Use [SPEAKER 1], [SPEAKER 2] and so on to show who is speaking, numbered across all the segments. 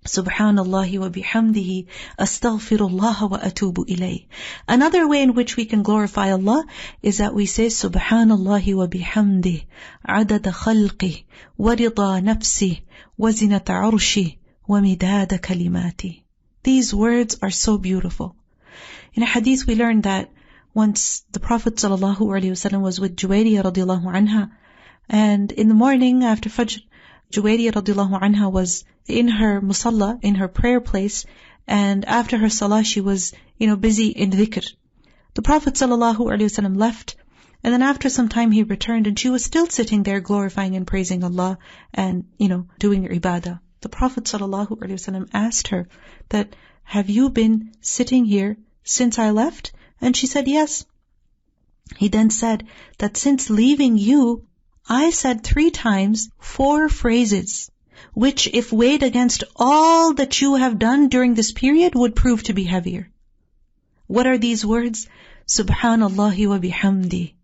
[SPEAKER 1] Subhanallahi wa bihamdihi astaghfirullah wa atubu ilayh. Another way in which we can glorify Allah is that we say Subhanallahi wa bihamdihi Adada khalqihi wa ridha nafsihi wa zinata arsyihi wa midada kalimatihi. These words are so beautiful. In a hadith we learned that once the Prophet ﷺ was with Juwayriyah radiallahu anha, and in the morning after Fajr, Juwayriyah radiallahu anha was in her musalla, in her prayer place, and after her salah she was, busy in dhikr. The Prophet ﷺ left, and then after some time he returned, and she was still sitting there glorifying and praising Allah and, doing ibadah. The Prophet ﷺ asked her that, have you been sitting here since I left? And she said, yes. He then said that since leaving you, I said 3 times 4 phrases, which if weighed against all that you have done during this period would prove to be heavier. What are these words? Subhanallahi wa bihamdihi.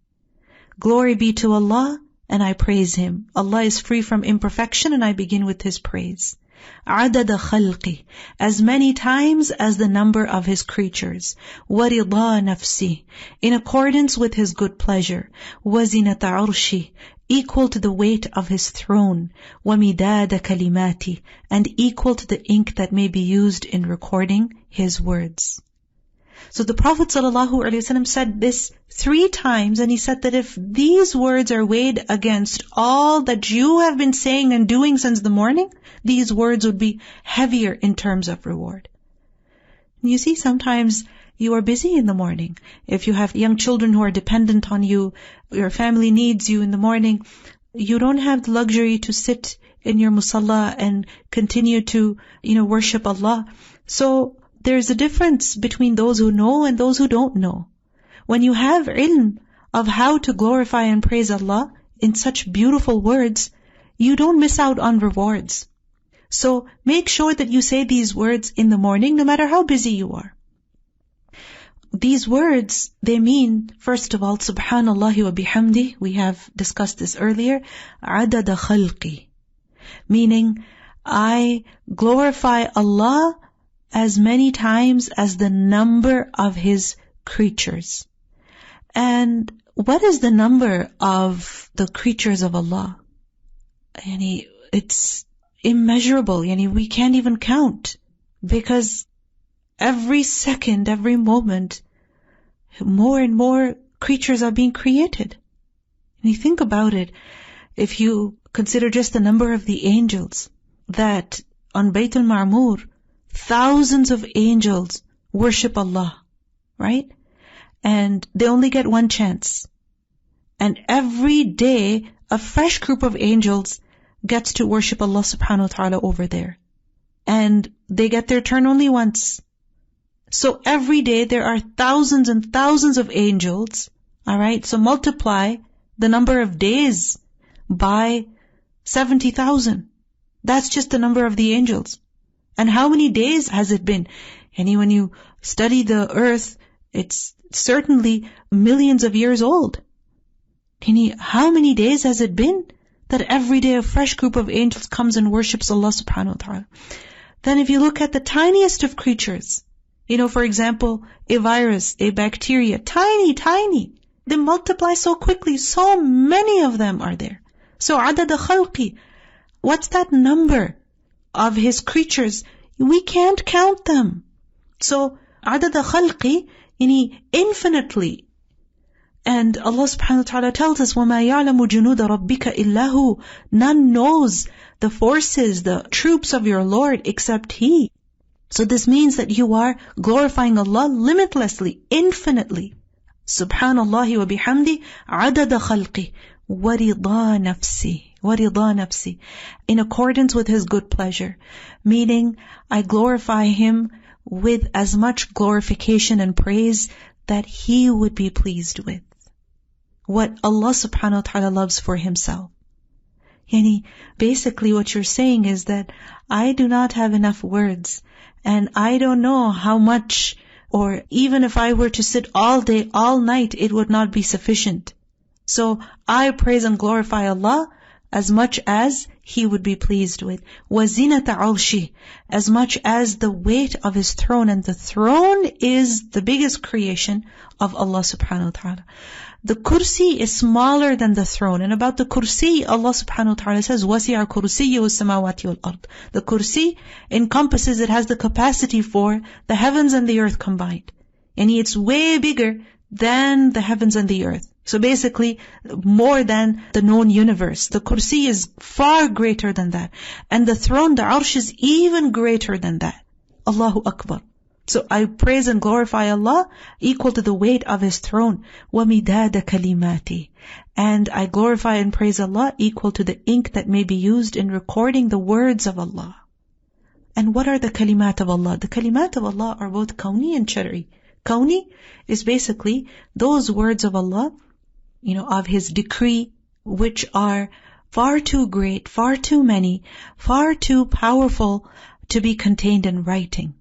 [SPEAKER 1] Glory be to Allah, and I praise Him. Allah is free from imperfection, and I begin with His praise. Adada khalqihi, as many times as the number of His creatures. Wa ridha nafsihi, in accordance with His good pleasure. Wa zinata arsyihi, equal to the weight of His throne. Wa midada kalimatihi, and equal to the ink that may be used in recording His words. So the Prophet ﷺ said this 3 times, and he said that if these words are weighed against all that you have been saying and doing since the morning, these words would be heavier in terms of reward. You see, sometimes you are busy in the morning. If you have young children who are dependent on you, your family needs you in the morning, you don't have the luxury to sit in your musalla and continue to, worship Allah. So there's a difference between those who know and those who don't know. When you have ilm of how to glorify and praise Allah in such beautiful words, you don't miss out on rewards. So make sure that you say these words in the morning, no matter how busy you are. These words, they mean, first of all, Subhanallahi wa bihamdihi, we have discussed this earlier, Adada khalqihi, meaning I glorify Allah as many times as the number of His creatures. And what is the number of the creatures of Allah? It's immeasurable. We can't even count, because every second, every moment, more and more creatures are being created. And you think about it, if you consider just the number of the angels, that on Baytul Ma'mur, thousands of angels worship Allah, right? And they only get one chance. And every day, a fresh group of angels gets to worship Allah subhanahu wa ta'ala over there. And they get their turn only once. So every day there are thousands and thousands of angels, alright? So multiply the number of days by 70,000. That's just the number of the angels. And how many days has it been? And when you study the earth, it's certainly millions of years old. How many days has it been that every day a fresh group of angels comes and worships Allah subhanahu wa ta'ala? Then if you look at the tiniest of creatures, for example, a virus, a bacteria, tiny, they multiply so quickly, so many of them are there. So adada khalqi, what's that number of His creatures? We can't count them. So adada khalqi, infinitely. And Allah subhanahu wa ta'ala tells us, وَمَا يَعْلَمُ جُنُودَ رَبِّكَ إِلَّا هُ, none knows the forces, the troops of your Lord except He. So this means that you are glorifying Allah limitlessly, infinitely. Subhanallahi wa bihamdihi adada khalqihi wa ridha nafsihi, in accordance with His good pleasure. Meaning, I glorify Him with as much glorification and praise that He would be pleased with. What Allah subhanahu wa ta'ala loves for Himself. Basically what you're saying is that I do not have enough words, and I don't know how much, or even if I were to sit all day, all night, it would not be sufficient. So I praise and glorify Allah as much as He would be pleased with. وَزِنَةَ عَرْشِهِ, as much as the weight of His throne. And the throne is the biggest creation of Allah subhanahu wa ta'ala. The kursi is smaller than the throne. And about the kursi, Allah subhanahu wa ta'ala says, وَسِعَ كُرْسِيُّهُ السَّمَاوَاتِ وَالْأَرْضِ. The kursi encompasses, it has the capacity for the heavens and the earth combined. And it's way bigger than the heavens and the earth. So basically, more than the known universe. The kursi is far greater than that. And the throne, the arsh, is even greater than that. Allahu Akbar. So I praise and glorify Allah equal to the weight of His throne. وَمِدَادَ kalimatihi. And I glorify and praise Allah equal to the ink that may be used in recording the words of Allah. And what are the kalimat of Allah? The kalimat of Allah are both kawni and shar'i. Kawni is basically those words of Allah, of His decree, which are far too great, far too many, far too powerful to be contained in writing.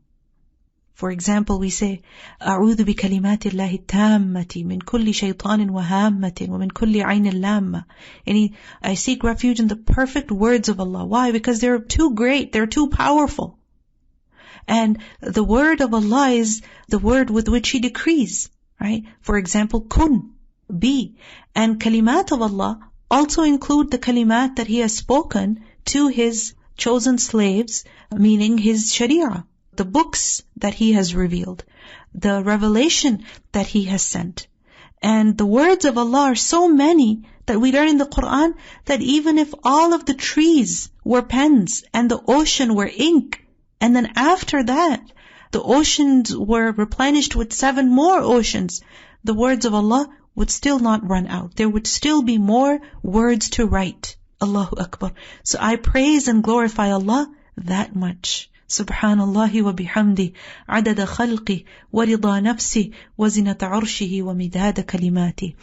[SPEAKER 1] For example, we say, أعوذ بكلمات الله التامة من كل شيطان وهامة ومن كل عين لامة. I seek refuge in the perfect words of Allah. Why? Because they're too great, they're too powerful. And the word of Allah is the word with which He decrees, right? For example, kun, be. And kalimat of Allah also include the kalimat that He has spoken to His chosen slaves, meaning His sharia, the books that He has revealed, the revelation that He has sent. And the words of Allah are so many that we learn in the Quran that even if all of the trees were pens and the ocean were ink, and then after that the oceans were replenished with 7 more oceans, the words of Allah would still not run out. There would still be more words to write. Allahu Akbar. So I praise and glorify Allah that much. Subhanallahi wa bihamdihi Adada khalqihi wa ridha nafsihi wa zinata arsyihi wa midada kalimatihi.